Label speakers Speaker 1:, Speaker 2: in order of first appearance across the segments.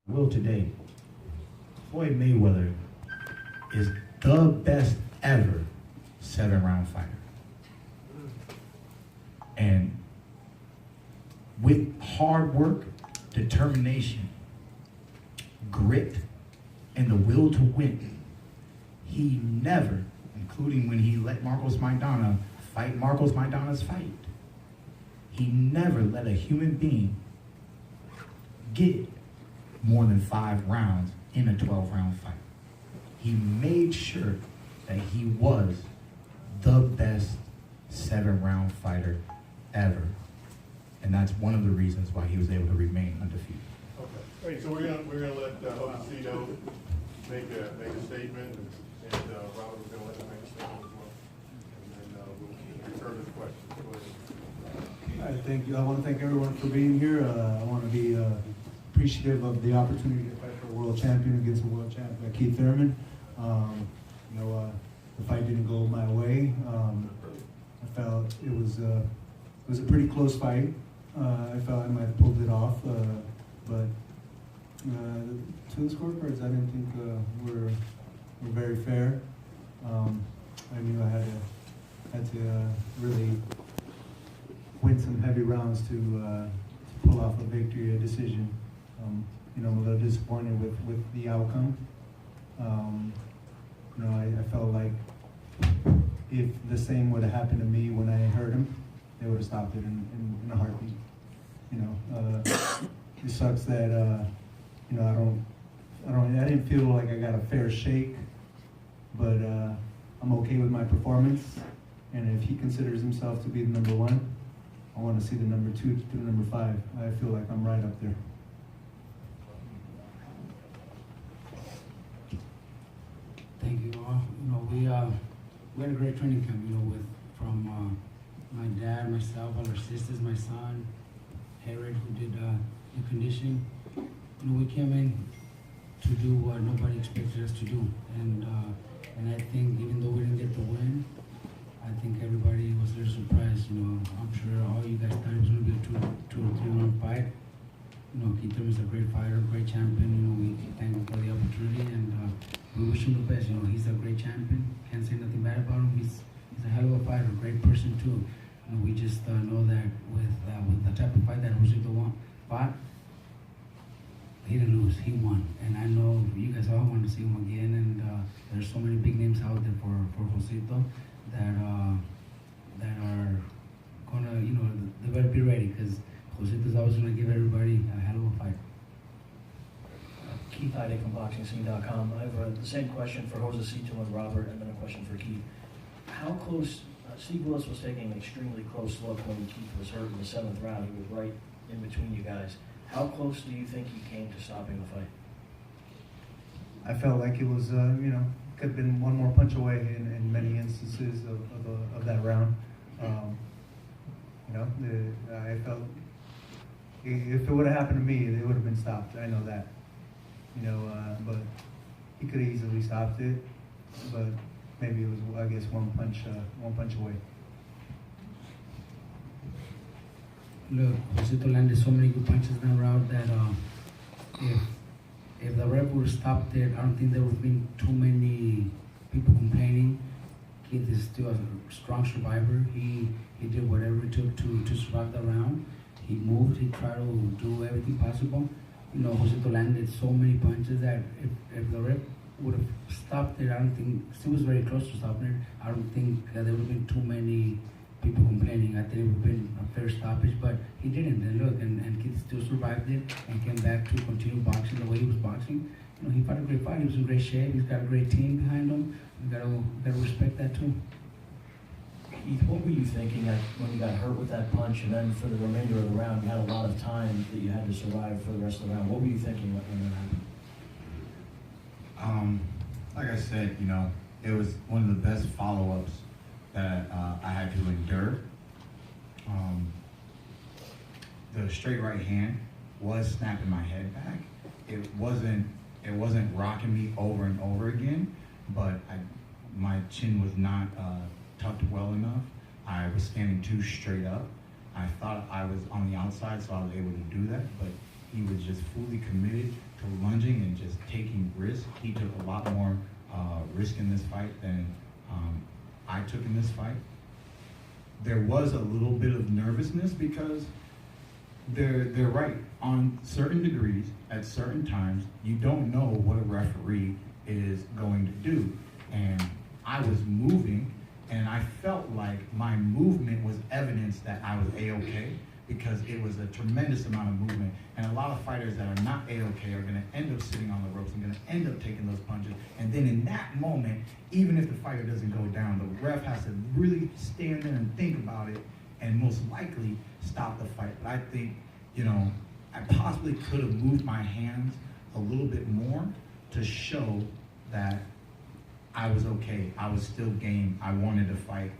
Speaker 1: Will today, Floyd Mayweather is the best ever 7-round fighter. And with hard work, determination, grit, and the will to win, he never, including when he let Marcos Maidana fight Marcos Maidana's fight, he never let a human being get more than 5 rounds in a 12-round fight. He made sure that he was the best 7-round fighter ever. And that's one of the reasons why he was able to remain undefeated.
Speaker 2: Okay. All right, so we're gonna let Josecito make a statement, and Robert was gonna let him make a statement as well, and then we'll return to the questions. Go ahead.
Speaker 3: All right, thank you. I want to thank everyone for being here. I want to be appreciative of the opportunity to fight for a world champion against a world champion, Keith Thurman. The fight didn't go my way. I felt it was a pretty close fight. I felt I might have pulled it off, but two scorecards I didn't think were very fair. I knew I had to really win some heavy rounds to pull off a victory, a decision. I'm a little disappointed with the outcome. I felt like if the same would have happened to me when I hurt him, they would have stopped it in a heartbeat. It sucks that I didn't feel like I got a fair shake, but I'm okay with my performance. And if he considers himself to be the number 1, I want to see the number 2 to the number 5. I feel like I'm right up there.
Speaker 4: Thank you all. We had a great training camp. From my dad, myself, all our sisters, my son, Herod, who did the conditioning. We came in to do what nobody expected us to do, and I think even though we didn't get the win, I think everybody was very surprised. I'm sure all you guys thought it was going to be a two or 3 round fight. Keith Thurman is a great fighter, great champion. We thank him for the opportunity, and we wish him the best. He's a great champion. Can't say nothing bad about him. He's a hell of a fighter, great person too. We just know that with the type of fight that Josecito fought, he didn't lose, he won. And I know you guys all want to see him again, and there's so many big names out there for Josecito that are gonna, they better be ready, because Josecito's always gonna give everybody a hell of a fight.
Speaker 5: Keith Heidig from BoxingScene.com. I have the same question for Josecito and Robert, and then a question for Keith. How close, Steve Willis was taking an extremely close look when Keith was hurt in the 7th round. He was right in between you guys. How close do you think he came to stopping the fight?
Speaker 3: I felt like it was, could have been one more punch away in many instances of that round. I felt if it would have happened to me, it would have been stopped. I know that. But he could have easily stopped it. But maybe it was, I guess, one punch away.
Speaker 4: Look, Josecito landed so many good punches in that round that if the ref would have stopped it, I don't think there would have been too many people complaining. Keith is still a strong survivor. He did whatever it took to survive the round. He moved, he tried to do everything possible. Josecito landed so many punches that if the ref would have stopped it, I don't think, he was very close to stopping it. I don't think there would have been too many people complaining. I think it would have been a fair stoppage, but he didn't. And look, and Keith still survived it and came back to continue boxing the way he was boxing. He fought a great fight. He was in great shape. He's got a great team behind him. We gotta respect that too.
Speaker 5: Keith, what were you thinking when you got hurt with that punch, and then for the remainder of the round, you had a lot of time that you had to survive for the rest of the round? What were you thinking when that happened?
Speaker 1: Like I said, it was one of the best follow-ups that I had to endure. The straight right hand was snapping my head back. It wasn't rocking me over and over again, but my chin was not tucked well enough. I was standing too straight up. I thought I was on the outside, so I was able to do that, but he was just fully committed to risk. He took a lot more risk in this fight than I took in this fight. There was a little bit of nervousness because they're right. On certain degrees, at certain times, you don't know what a referee is going to do. And I was moving, and I felt like my movement was evidence that I was A-okay, because it was a tremendous amount of movement. And a lot of fighters that are not A-okay are gonna end up sitting on the ropes and gonna end up taking those punches. And then in that moment, even if the fighter doesn't go down, the ref has to really stand there and think about it and most likely stop the fight. But I think, you know, I possibly could have moved my hands a little bit more to show that I was okay. I was still game. I wanted to fight.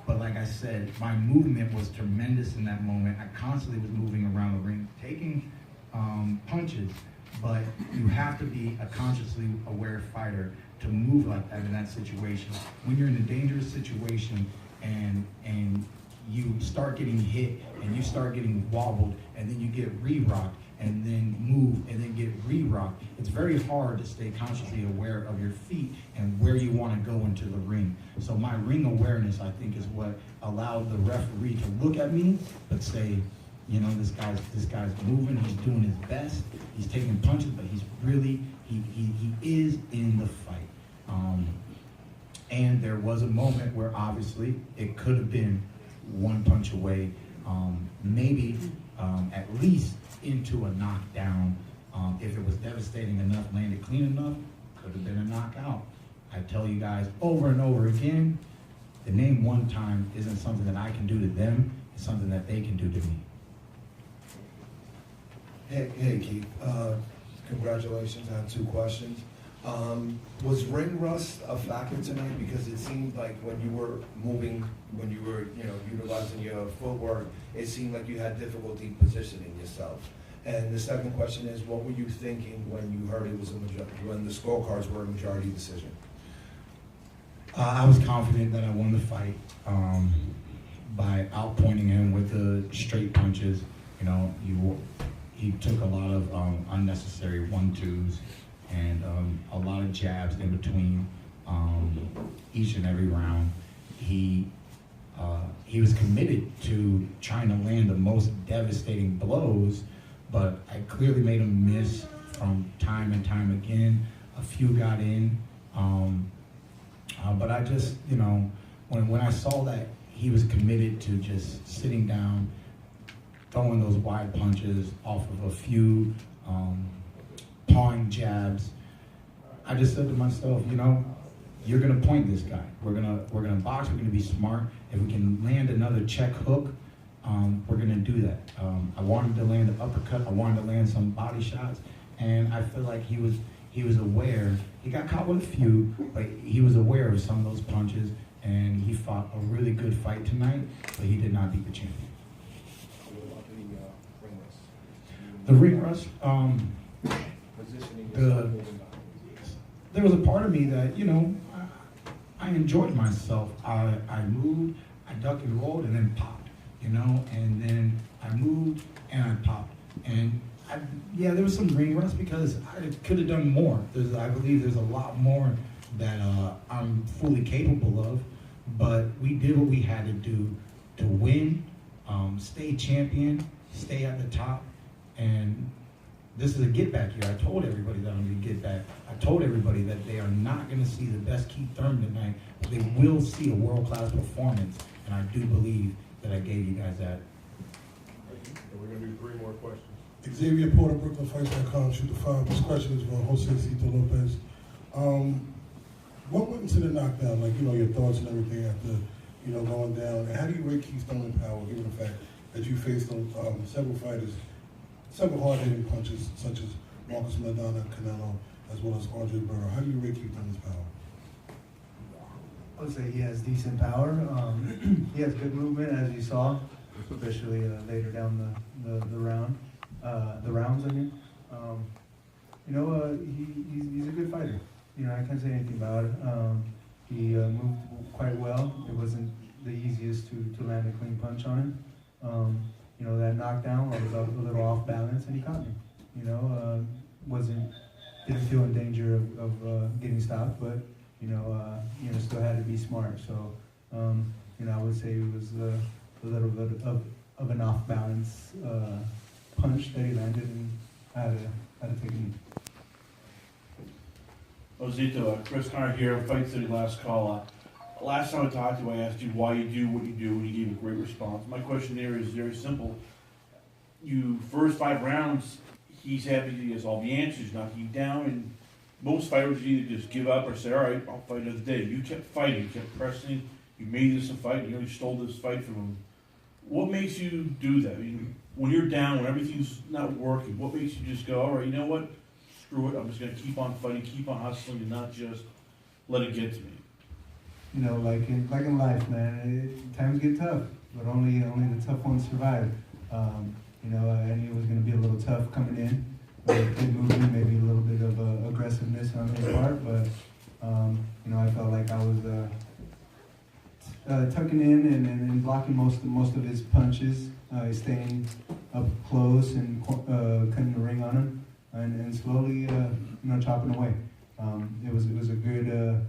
Speaker 1: But like I said, my movement was tremendous in that moment. I constantly was moving around the ring, taking punches, but you have to be a consciously aware fighter to move like that in that situation. When you're in a dangerous situation and you start getting hit and you start getting wobbled and then you get re-rocked and then move and then get re-rocked, it's very hard to stay consciously aware of your feet and where you want to go into the ring. So my ring awareness, I think, is what allowed the referee to look at me but say, you know, this guy's moving, he's doing his best, he's taking punches, but he's really, he is in the fight. And there was a moment where obviously it could have been one punch away, maybe at least into a knockdown. If it was devastating enough, landed clean enough, could have been a knockout. I tell you guys over and over again, the name one time isn't something that I can do to them, it's something that they can do to me.
Speaker 6: Hey Keith, congratulations. I have two questions. Was ring rust a factor tonight? Because it seemed like when you were moving, when you were, you know, utilizing your footwork, it seemed like you had difficulty positioning yourself. And the second question is, what were you thinking when you heard it was a majority, when the scorecards were a majority decision?
Speaker 1: I was confident that I won the fight by outpointing him with the straight punches. You know, he took a lot of unnecessary 1-2s and a lot of jabs in between each and every round. He was committed to trying to land the most devastating blows, but I clearly made him miss from time and time again. A few got in, but I just, you know, when I saw that he was committed to just sitting down, throwing those wide punches off of a few pawing jabs, I just said to myself, you know, you're gonna point this guy. We're gonna box. We're gonna be smart. If we can land another check hook, we're gonna do that. I wanted to land an uppercut. I wanted to land some body shots, and I feel like he was aware. He got caught with a few, but he was aware of some of those punches, and he fought a really good fight tonight. But he did not beat the champion.
Speaker 6: What about
Speaker 1: The ring rust.
Speaker 6: positioning
Speaker 1: The-
Speaker 6: yourself, moving behind?
Speaker 1: There was a part of me that, you know, I enjoyed myself. I moved, I ducked and rolled, and then popped, you know, and then I moved and I popped. And yeah, there was some ring rust because I could have done more. I believe there's a lot more that I'm fully capable of, but we did what we had to do to win, stay champion, stay at the top, and this is a get back year. I told everybody that I'm going to get back. I told everybody that they are not going to see the best Keith Thurman tonight, but they will see a world-class performance, and I do believe that I gave you guys that.
Speaker 2: And we're gonna do 3 more questions.
Speaker 7: Xavier Porter, BrooklynFights.com, shoot the file. This question is for Jose Cito Lopez. What went into the knockdown? Like, you know, your thoughts and everything after, you know, going down. And how do you rate Keith Thurman's power, given the fact that you faced several fighters, several hard-hitting punches, such as Marcus Maidana, Canelo, as well as Andre Burrow? How do you rate Keith Thurman's power?
Speaker 3: I would say he has decent power. He has good movement, as you saw, especially later down the rounds. I mean, you know, he's a good fighter. You know, I can't say anything about it. He moved quite well. It wasn't the easiest to land a clean punch on him. You know, that knockdown, I was a little off balance, and he caught me. You know, wasn't didn't feel in danger of getting stopped, but still had to be smart. So I would say it was a little bit of an off balance punch that he landed, and I had to take a knee.
Speaker 8: Ozito, Chris Hunter here, Fight City Last Call. Last time I talked to you, I asked you why you do what you do, and you gave a great response. My question there is very simple. You first 5 rounds, he's happy he has all the answers, knock you down, and most fighters either just give up or say, all right, I'll fight another day. You kept fighting, you kept pressing, you made this a fight, you only stole this fight from him. What makes you do that? I mean, when you're down, when everything's not working, what makes you just go, all right, you know what? Screw it, I'm just going to keep on fighting, keep on hustling, and not just let it get to me.
Speaker 3: Like in life, man, times get tough, but only the tough ones survive. I knew it was going to be a little tough coming in. Good movement, maybe a little bit of aggressiveness on his part, but I felt like I was tucking in and blocking most of his punches, staying up close and cutting the ring on him, and slowly chopping away. It was a good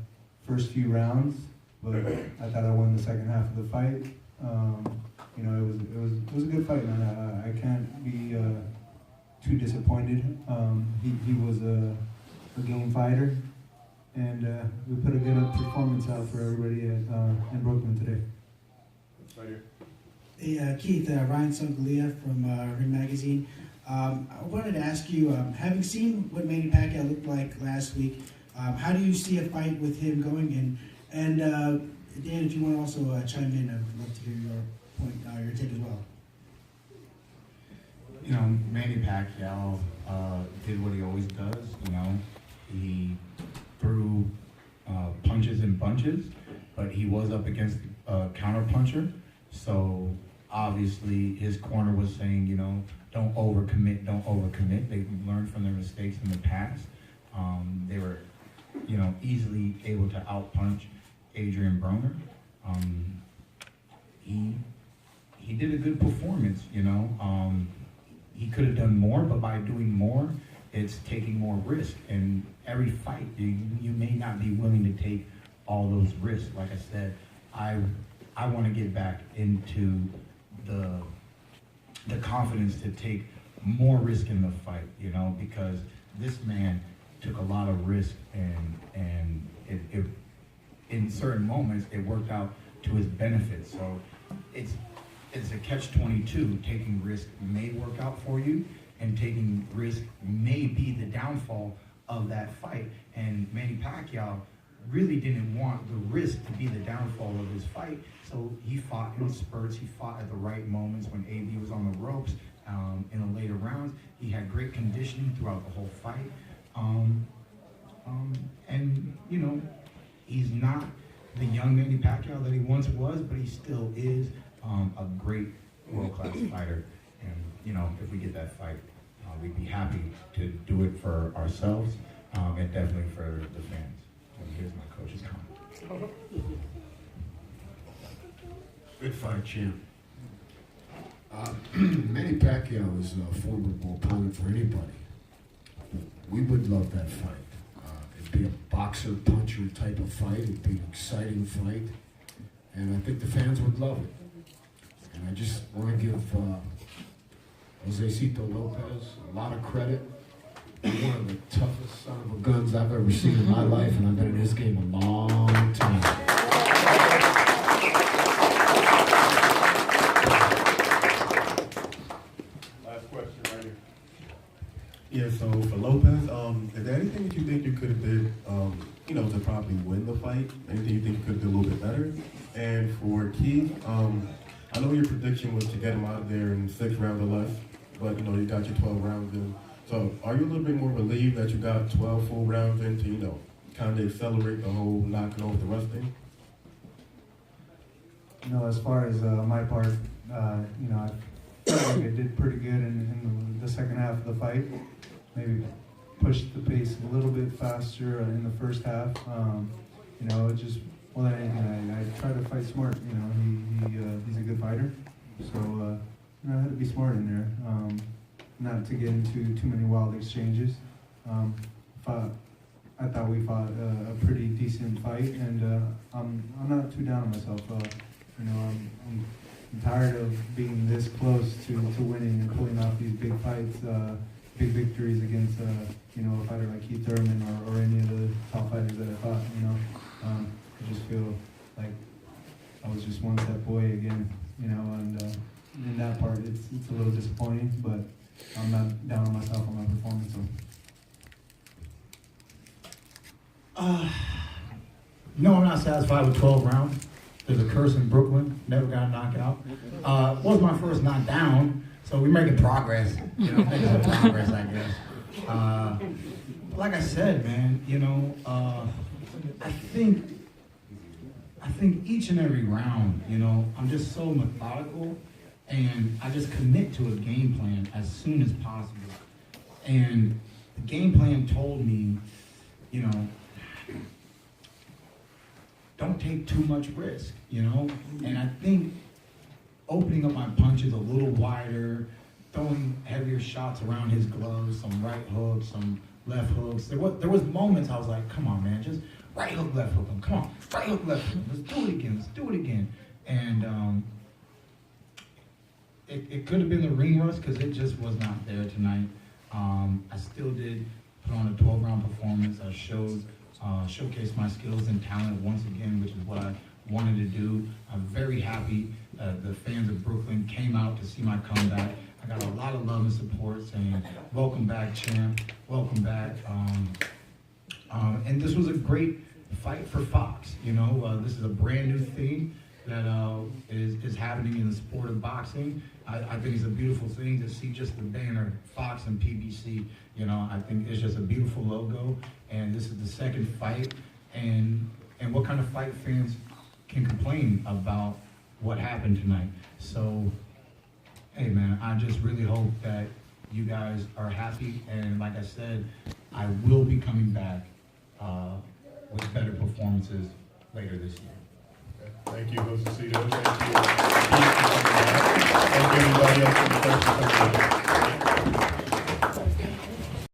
Speaker 3: first few rounds, but I thought I won the second half of the fight. It was a good fight, man. I can't be too disappointed. He was a game fighter, and we put a good performance out for everybody in Brooklyn today.
Speaker 2: Right here.
Speaker 9: Hey, Keith, Ryan Songalia from Ring Magazine. I wanted to ask you, having seen what Manny Pacquiao looked like last week, how do you see a fight with him going? And Dan, if you want to also chime in, I'd love to hear your point, your take as well.
Speaker 1: Manny Pacquiao did what he always does. He threw punches and bunches, but he was up against a counter puncher. So obviously his corner was saying, don't overcommit. They learned from their mistakes in the past. They were, easily able to outpunch Adrian Broner. He did a good performance. He could have done more, but by doing more, it's taking more risk. And every fight, you may not be willing to take all those risks. Like I said, I want to get back into the confidence to take more risk in the fight, because this man took a lot of risk, and it in certain moments it worked out to his benefit. So it's a catch-22. Taking risk may work out for you, and taking risk may be the downfall of that fight. And Manny Pacquiao really didn't want the risk to be the downfall of his fight, so he fought in spurts. He fought at the right moments when AB was on the ropes. In the later rounds, he had great conditioning throughout the whole fight. And he's not the young Manny Pacquiao that he once was, but he still is a great world-class fighter. And if we get that fight, we'd be happy to do it for ourselves and definitely for the fans. And here's my coach's comment.
Speaker 10: Good fight, champ. Manny Pacquiao is a formidable opponent for anybody. We would love that fight. It'd be a boxer-puncher type of fight. It'd be an exciting fight. And I think the fans would love it. And I just want to give Josecito Lopez a lot of credit. He's one of the toughest son of a guns I've ever seen in my life, and I've been in this game a long time.
Speaker 2: Last question right here.
Speaker 11: Yeah, so for Lopez, is there anything that you think you could have did, to probably win the fight? Anything you think you could have did a little bit better? And for Keith, I know your prediction was to get him out of there in 6 rounds or less, but you got your 12 rounds in. So are you a little bit more relieved that you got 12 full rounds in to, kind of accelerate the whole knocking over the rest thing?
Speaker 3: As far as my part, I felt like I did pretty good in the second half of the fight. Maybe pushed the pace a little bit faster in the first half. It just more than anything, I try to fight smart. He's a good fighter, so I had to be smart in there, not to get into too many wild exchanges. I thought we fought a pretty decent fight, and I'm not too down on myself. I'm tired of being this close to winning and pulling off these big fights, big victories against a fighter like Keith Thurman or any of the top fighters that I fought. I just feel like I was just one step away again. And in that part, it's a little disappointing, but I'm not down on myself on my performance. So.
Speaker 1: No, I'm not satisfied with 12 rounds. There's a curse in Brooklyn. Never got knocked out. Was my first knockdown, so we're making progress. Making progress, I guess. Like I said, man, I think each and every round, I'm just so methodical, and I just commit to a game plan as soon as possible. And the game plan told me, don't take too much risk, And I think opening up my punches a little wider, throwing heavier shots around his gloves, some right hooks, some left hooks. There was moments I was like, come on, man, just right hook, left hook him. Come on, right hook, left hook. Let's do it again. And it could have been the ring rust because it just was not there tonight. I still did put on a 12-round performance. I showcased my skills and talent once again, which is what I wanted to do. I'm very happy the fans of Brooklyn came out to see my comeback. I got a lot of love and support saying, welcome back, champ, welcome back. And this was a great fight for Fox. This is a brand new thing that is happening in the sport of boxing. I think it's a beautiful thing to see just the banner, Fox and PBC. I think it's just a beautiful logo, and this is the second fight. And what kind of fight fans can complain about what happened tonight? So, hey man, I just really hope that you guys are happy, and like I said, I will be coming back with better performances later this year.
Speaker 2: Thank you, Josecito. Thank you. Thank you, everybody else for the questions.